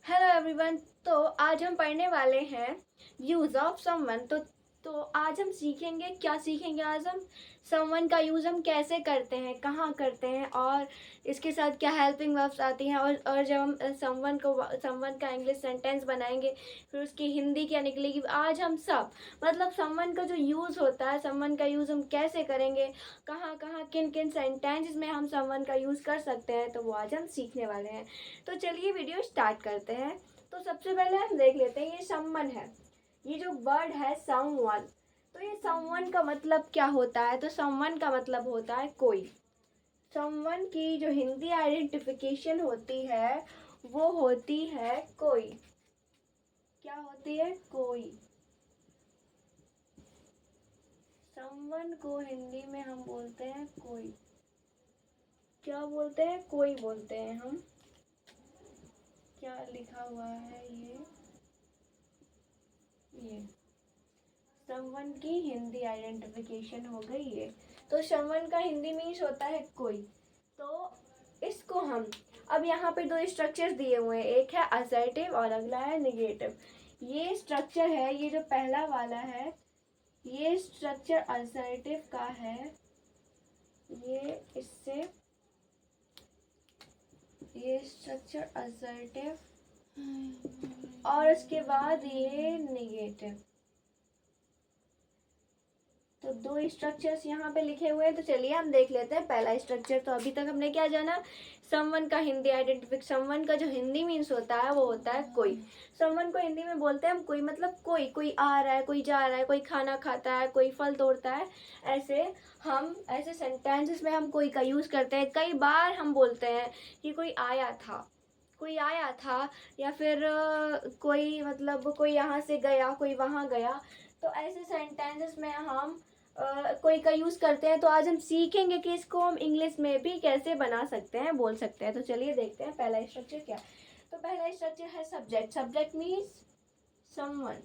Hello everyone. तो आज हम पढ़ने वाले हैं यूज़ ऑफ समवन। तो आज हम सीखेंगे, क्या सीखेंगे आज हम? समवन का यूज़ हम कैसे करते हैं, कहाँ करते हैं, और इसके साथ क्या हेल्पिंग वर्ब्स आती हैं, और जब हम समवन का इंग्लिश सेंटेंस बनाएंगे फिर उसकी हिंदी क्या निकलेगी। आज हम सब मतलब समवन का जो यूज़ होता है, समवन का यूज़ हम कैसे करेंगे, कहाँ कहाँ किन किन सेंटेंसेस में हम समवन का यूज़ कर सकते हैं, तो वो आज हम सीखने वाले हैं। तो चलिए वीडियो स्टार्ट करते हैं। तो सबसे पहले हम देख लेते हैं, ये समवन है, ये जो वर्ड है समवन। तो ये समवन का मतलब क्या होता है? तो समवन का मतलब होता है कोई। समवन की जो हिंदी आइडेंटिफिकेशन होती है वो होती है कोई। क्या होती है? कोई। समवन को हिंदी में हम बोलते हैं कोई। क्या बोलते हैं? कोई बोलते हैं हम। क्या लिखा हुआ है? ये समवन की हिंदी आइडेंटिफिकेशन हो गई ये। तो समवन का हिंदी मीन्स होता है कोई। तो इसको हम अब यहाँ पे दो स्ट्रक्चर्स दिए हुए हैं, एक है असर्टिव और अगला है निगेटिव। ये स्ट्रक्चर है, ये जो पहला वाला है ये स्ट्रक्चर असर्टिव का है। ये इससे ये स्ट्रक्चर असर्टिव और उसके बाद ये निगेटिव। तो दो स्ट्रक्चर्स यहाँ पे लिखे हुए हैं। तो चलिए हम देख लेते हैं पहला स्ट्रक्चर। तो अभी तक हमने क्या जाना? समवन का हिंदी आइडेंटिफिकेशन, समवन का जो हिंदी मीन्स होता है वो होता है कोई। समवन को हिंदी में बोलते हैं हम कोई, मतलब कोई, कोई आ रहा है, कोई जा रहा है, कोई खाना खाता है, कोई फल तोड़ता है। ऐसे हम ऐसे सेंटेंसेस में हम कोई का यूज़ करते हैं। कई बार हम बोलते हैं कि कोई आया था, कोई आया था, या फिर कोई मतलब कोई यहाँ से गया, कोई वहाँ गया। तो ऐसे सेंटेंसेस में हम कोई का यूज़ करते हैं। तो आज हम सीखेंगे कि इसको हम इंग्लिश में भी कैसे बना सकते हैं, बोल सकते हैं। तो चलिए देखते हैं पहला स्ट्रक्चर क्या। तो पहला स्ट्रक्चर है सब्जेक्ट। Subject means someone.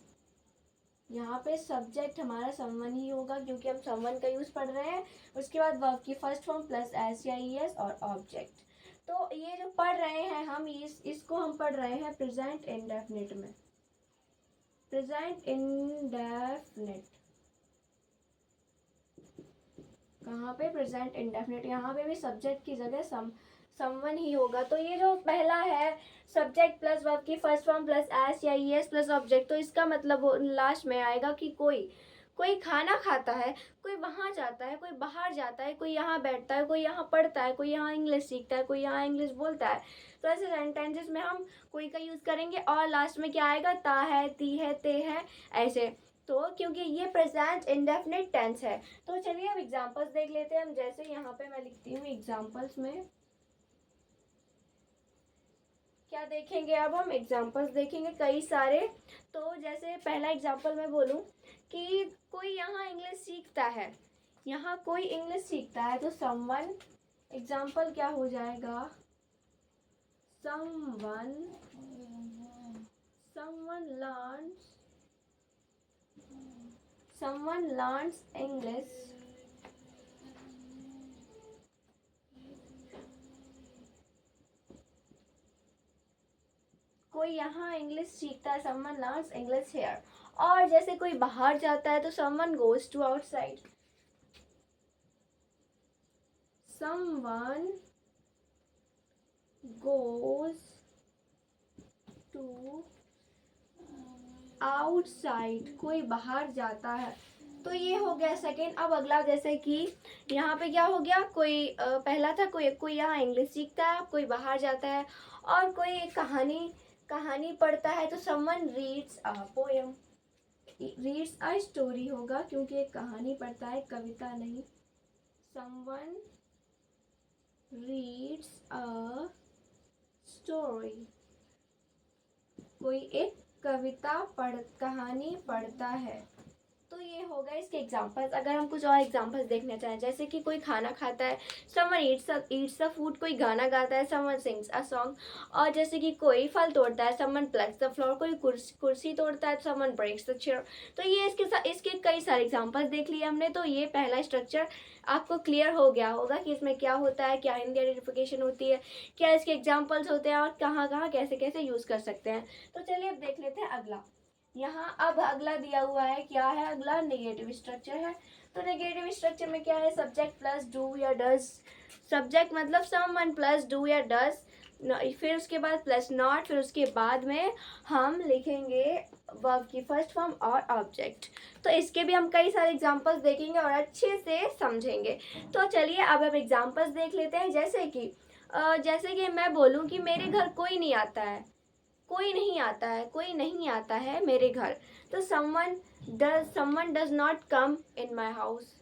यहाँ पे सब्जेक्ट हमारा समवन ही होगा क्योंकि हम समवन का यूज़ पढ़ रहे हैं। उसके बाद वर्ब की फर्स्ट फॉर्म प्लस एस या ई एस और ऑब्जेक्ट। तो ये जो पढ़ रहे हैं हम, इसको हम पढ़ रहे हैं प्रेजेंट इंडेफिनिट में। प्रेजेंट इंडेफिनिट कहाँ पे? Present indefinite. यहाँ पे भी सब्जेक्ट की जगह समवन ही होगा। तो ये जो पहला है सब्जेक्ट प्लस वर्ब की फर्स्ट फॉर्म प्लस एस या ई एस प्लस ऑब्जेक्ट, तो इसका मतलब लास्ट में आएगा कि कोई, कोई खाना खाता है, कोई वहाँ जाता है, कोई बाहर जाता है, कोई यहाँ बैठता है, कोई यहाँ पढ़ता है, कोई यहाँ इंग्लिश सीखता है, कोई यहाँ इंग्लिश बोलता है। तो ऐसे सेंटेंसेस में हम कोई का यूज़ करेंगे और लास्ट में क्या आएगा? ता है, ती है, ते है, ऐसे। तो क्योंकि ये प्रेजेंट इंडेफिनिट टेंस है। तो चलिए अब एग्जांपल्स देख लेते हैं हम। जैसे यहाँ पे मैं लिखती हूँ एग्जांपल्स में क्या देखेंगे, अब हम एग्जांपल्स देखेंगे कई सारे। तो जैसे पहला एग्जांपल मैं बोलूँ कि कोई यहाँ इंग्लिश सीखता है, यहाँ कोई इंग्लिश सीखता है, तो समवन एग्जांपल क्या हो जाएगा? Someone learns English. कोई यहाँ इंग्लिश सीखता है, समवन लर्न्स इंग्लिश हेयर। और जैसे कोई बाहर जाता है तो someone goes to outside. Someone goes to outside, कोई बाहर जाता है। तो ये हो गया सेकेंड। अब अगला, जैसे कि यहाँ पे क्या हो गया, कोई पहला था कोई, कोई यहाँ इंग्लिश सीखता है, कोई बाहर जाता है, और कोई कहानी पढ़ता है। तो someone reads a poem. Reads a story होगा क्योंकि एक कहानी पढ़ता है, कविता नहीं। समवन रीड्स अ स्टोरी, कोई एक कहानी पढ़ता है। तो ये हो गए इसके एग्जांपल्स। अगर हम कुछ और एग्जांपल्स देखना चाहें, जैसे कि कोई खाना खाता है, समवन ईट्स अ फूड, कोई गाना गाता है, समवन सिंग्स अ सॉन्ग। और जैसे कि कोई फल तोड़ता है, समवन प्लक्स द फ्लावर, कोई कुर्सी तोड़ता है, समवन ब्रेक्स द चेयर। तो ये इसके कई सारे एग्जांपल्स देख लिए हमने। तो ये पहला स्ट्रक्चर आपको क्लियर हो गया होगा कि इसमें क्या होता है, क्या हिंदी आइडेंटिफिकेशन होती है, क्या इसके एग्जाम्पल्स होते हैं और कहाँ कहाँ कैसे कैसे यूज़ कर सकते हैं। तो चलिए अब देख लेते हैं अगला। यहाँ अब अगला दिया हुआ है, क्या है अगला? नेगेटिव स्ट्रक्चर है। तो नेगेटिव स्ट्रक्चर में क्या है? सब्जेक्ट प्लस डू या डज। सब्जेक्ट मतलब समवन प्लस डू या डज, फिर उसके बाद प्लस नॉट, फिर उसके बाद में हम लिखेंगे वर्ब की फर्स्ट फॉर्म और ऑब्जेक्ट। तो इसके भी हम कई सारे एग्जांपल्स देखेंगे और अच्छे से समझेंगे। तो चलिए अब हम एग्जांपल्स देख लेते हैं। जैसे कि मैं बोलूँ कि मेरे घर कोई नहीं आता है, कोई नहीं आता है, कोई नहीं आता है मेरे घर। तो someone does not come in my house.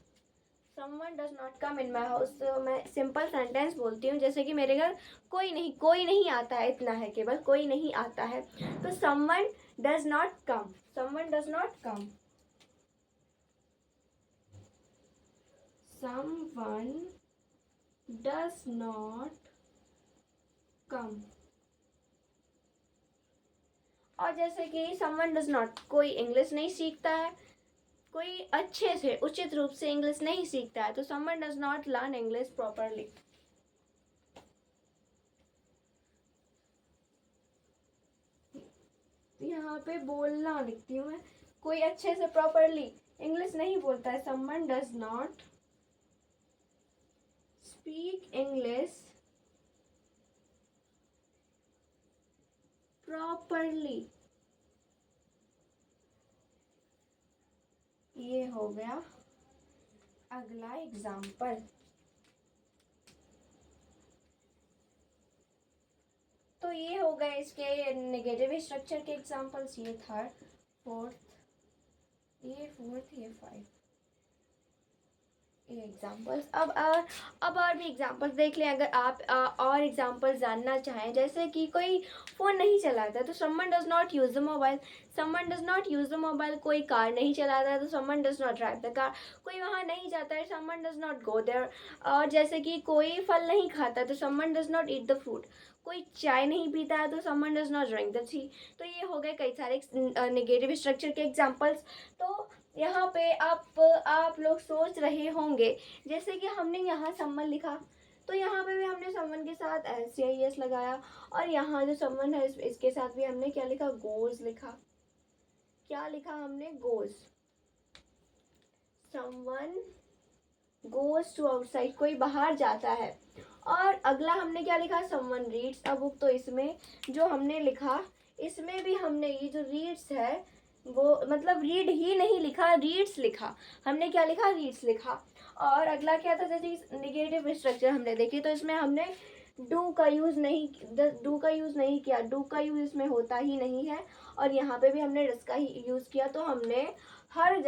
Someone does not come in my house. तो मैं सिंपल सेंटेंस बोलती हूँ, जैसे कि मेरे घर कोई नहीं आता है, इतना है केवल, कोई नहीं आता है। तो someone does not come, someone does not come, someone does not come. और जैसे कि समवन डज नॉट, कोई इंग्लिश नहीं सीखता है, कोई अच्छे से उचित रूप से इंग्लिश नहीं सीखता है। तो someone does not learn English properly. यहाँ पे बोलना लिखती हूँ मैं, कोई अच्छे से प्रॉपरली इंग्लिश नहीं बोलता है। Someone does not speak English properly. ये हो गया अगला एग्जाम्पल। तो ये हो गए इसके नेगेटिव स्ट्रक्चर के एग्जाम्पल्स। ये थर्ड, फोर्थ, ये फाइव, ये एग्जाम्पल्स। अब और भी एग्जाम्पल्स देख लें। अगर आप और एग्जाम्पल्स जानना चाहें, जैसे कि कोई फ़ोन नहीं चलाता है, तो someone does not use the mobile. Someone does not use the mobile. कोई कार नहीं चलाता है, तो someone does not drive the car. कोई वहाँ नहीं जाता है, someone does not go there. और जैसे कि कोई फल नहीं खाता, तो someone does not eat the fruit. कोई चाय नहीं पीता है, तो someone does not drink the tea. तो ये हो गए कई सारे नेगेटिव स्ट्रक्चर के एग्जाम्पल्स। तो यहाँ पे आप लोग सोच रहे होंगे, जैसे कि हमने यहाँ समवन लिखा, तो यहाँ पे भी हमने समवन के साथ SCIS लगाया। और यहाँ जो समवन है इसके साथ भी हमने क्या लिखा? गोज लिखा। क्या लिखा हमने? Goes. Someone goes to outside, कोई बाहर जाता है। और अगला हमने क्या लिखा? Someone reads a book. तो इसमें जो हमने लिखा, इसमें भी हमने ये जो रीड्स है वो मतलब रीड ही नहीं लिखा, रीड्स लिखा। हमने क्या लिखा? रीड्स लिखा। और अगला क्या था? जैसे नेगेटिव स्ट्रक्चर हमने देखी, तो इसमें हमने डू का यूज़ नहीं किया। डू का यूज़ इसमें होता ही नहीं है। और यहाँ पे भी हमने डस का ही यूज़ किया। तो हमने हर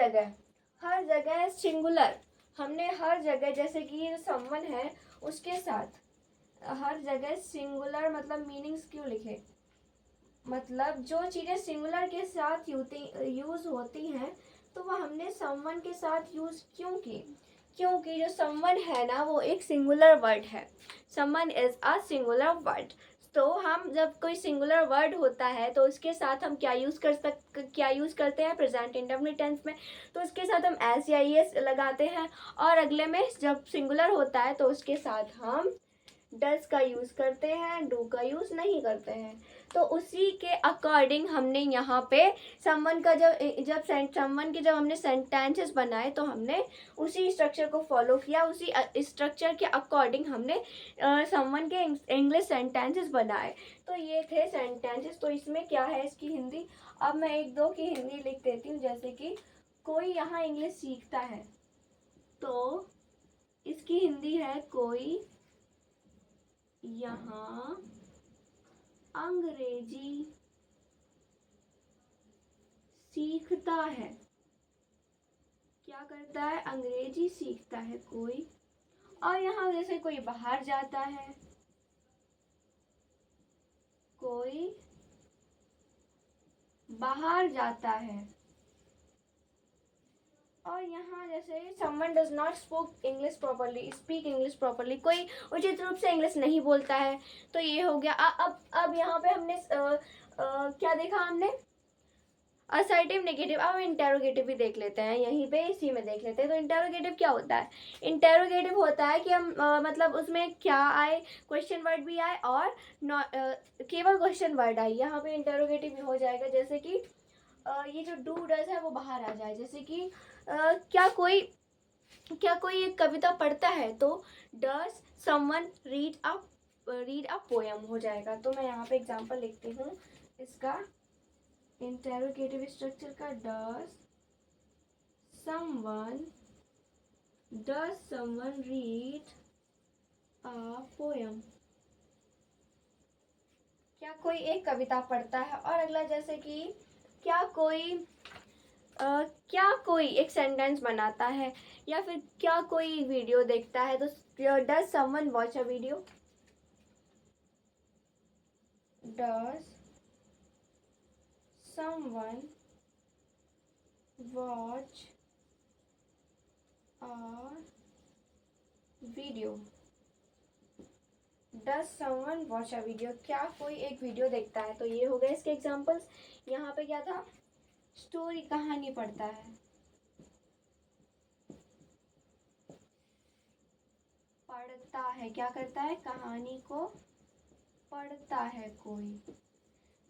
जगह सिंगुलर, हमने हर जगह, जैसे कि ये समवन है उसके साथ हर जगह सिंगुलर, मतलब मीनिंग्स क्यों लिखे? मतलब जो चीज़ें सिंगुलर के साथ यूज़ होती हैं, तो वह हमने समवन के साथ यूज़ क्यों की? क्योंकि जो समवन है ना, वो एक सिंगुलर वर्ड है। Someone is a singular word. तो हम जब कोई सिंगुलर वर्ड होता है, तो उसके साथ हम क्या यूज़ करते हैं? प्रेजेंट इंडेफिनिट टेंस में। तो उसके साथ हम SCIS लगाते हैं। और अगले में जब सिंगुलर होता है, तो उसके साथ हम डज का यूज़ करते हैं, डू का यूज़ नहीं करते हैं। तो उसी के अकॉर्डिंग हमने यहाँ पे समवन का समवन के जब हमने सेंटेंसेस बनाए, तो हमने उसी स्ट्रक्चर को फॉलो किया। उसी स्ट्रक्चर के अकॉर्डिंग हमने समवन के इंग्लिश सेंटेंसेस बनाए। तो ये थे सेंटेंसेस। तो इसमें क्या है इसकी हिंदी? अब मैं एक दो की हिंदी लिख देती हूँ। जैसे कि कोई यहाँ इंग्लिश सीखता है, तो इसकी हिंदी है कोई यहाँ अंग्रेजी सीखता है। क्या करता है? अंग्रेजी सीखता है कोई। और यहाँ जैसे कोई बाहर जाता है, कोई बाहर जाता है। यहाँ जैसे someone does not speak English properly, कोई उचित रूप से इंग्लिश नहीं बोलता है, तो ये हो गया। अब यहाँ पे हमने क्या देखा हमने, असर्टिव नेगेटिव। अब इंटेरोगेटिव भी देख लेते हैं, यहीं पे इसी में देख लेते हैं। तो इंटेरोगेटिव क्या होता है? इंटेरोगेटिव होता है कि हम मतलब उसमें क्या आए, क्वेश्चन वर्ड भी आए और केवल क्वेश्चन वर्ड आए, यहाँ पे इंटेरोगेटिव भी हो जाएगा। जैसे कि ये जो डू डज है वो बाहर आ जाए, जैसे कि क्या कोई एक कविता पढ़ता है, तो does someone read a poem हो जाएगा। तो मैं यहाँ पे एग्जांपल लिखती हूँ इसका, इंटेरोगेटिव स्ट्रक्चर का, does someone read a poem, क्या कोई एक कविता पढ़ता है। और अगला जैसे कि क्या कोई एक सेंटेंस बनाता है, या फिर क्या कोई वीडियो देखता है, तो does someone watch a video, does someone watch a video, does someone watch a video, क्या कोई एक वीडियो देखता है। तो ये हो गए इसके एग्जांपल्स। यहाँ पे क्या था, स्टोरी, कहानी पढ़ता है, क्या करता है, कहानी को पढ़ता है कोई।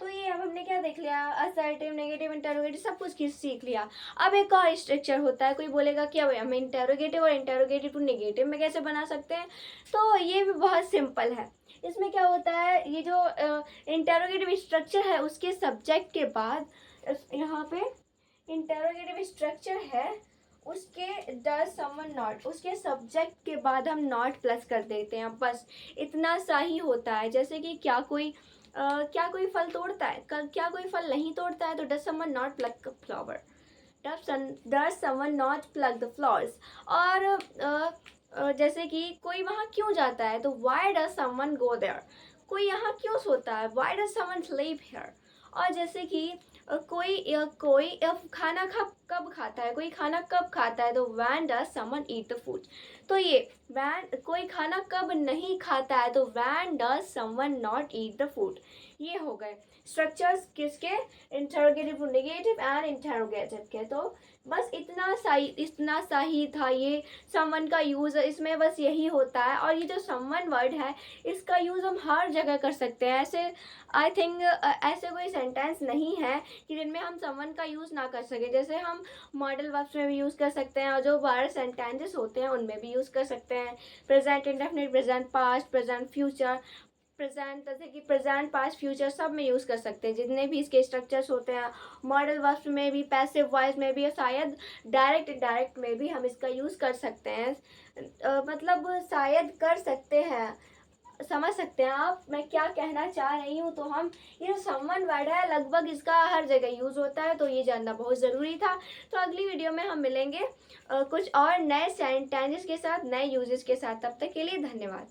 तो ये अब हमने क्या देख लिया, असर्टिव, नेगेटिव, इंटेरोगेटिव, सब कुछ सीख लिया। अब एक और स्ट्रक्चर होता है, कोई बोलेगा कि अब हम इंटेरोगेटिव और इंटेरोगेटिव टू नेगेटिव में कैसे बना सकते हैं। तो ये भी बहुत सिंपल है। इसमें क्या होता है, ये जो इंटेरोगेटिव स्ट्रक्चर है उसके सब्जेक्ट के बाद, यहाँ पे इंटेरोगेटिव स्ट्रक्चर है उसके डज समवन नॉट, उसके सब्जेक्ट के बाद हम नॉट प्लस कर देते हैं, बस इतना सा ही होता है। जैसे कि क्या कोई फल तोड़ता है, क्या कोई फल नहीं तोड़ता है, तो does someone not pluck a flower, does someone not pluck the flowers. और जैसे कि कोई वहाँ क्यों जाता है, तो why does someone go there, कोई यहाँ क्यों सोता है, why does someone sleep here. और जैसे कि कोई खाना कब खाता है, कोई खाना कब खाता है, तो when does someone eat the food. तो ये व्हेन कोई खाना कब नहीं खाता है, तो when does someone not eat the food. ये हो गए स्ट्रक्चर्स किसके, इंटरोगेटिव, नेगेटिव एंड इंटरोगेटिव के। तो बस इतना सा ही था ये समवन का यूज़, इसमें बस यही होता है। और ये जो समवन वर्ड है इसका यूज़ हम हर जगह कर सकते हैं। ऐसे आई थिंक ऐसे कोई सेंटेंस नहीं है कि जिनमें हम समवन का यूज़ ना कर सके। जैसे हम मॉडल वर्ब्स में भी यूज़ कर सकते हैं, और जो बाहर सेंटेंसेस होते हैं उनमें भी यूज़ कर सकते हैं। Present indefinite, present past, present future, present, जैसे कि प्रेजेंट पास्ट फ्यूचर सब में यूज़ कर सकते हैं जितने भी इसके स्ट्रक्चर्स होते हैं। मॉडल वर्ब्स में भी, पैसिव वॉइस में भी, शायद डायरेक्ट इनडायरेक्ट में भी हम इसका यूज़ कर सकते हैं। मतलब शायद कर सकते हैं, समझ सकते हैं आप मैं क्या कहना चाह रही हूँ। तो हम ये समवन वर्ड है लगभग इसका हर जगह यूज़ होता है, तो ये जानना बहुत ज़रूरी था। तो अगली वीडियो में हम मिलेंगे कुछ और नए सेंटेंसेस के साथ, नए यूजेस के साथ। तब तक के लिए धन्यवाद।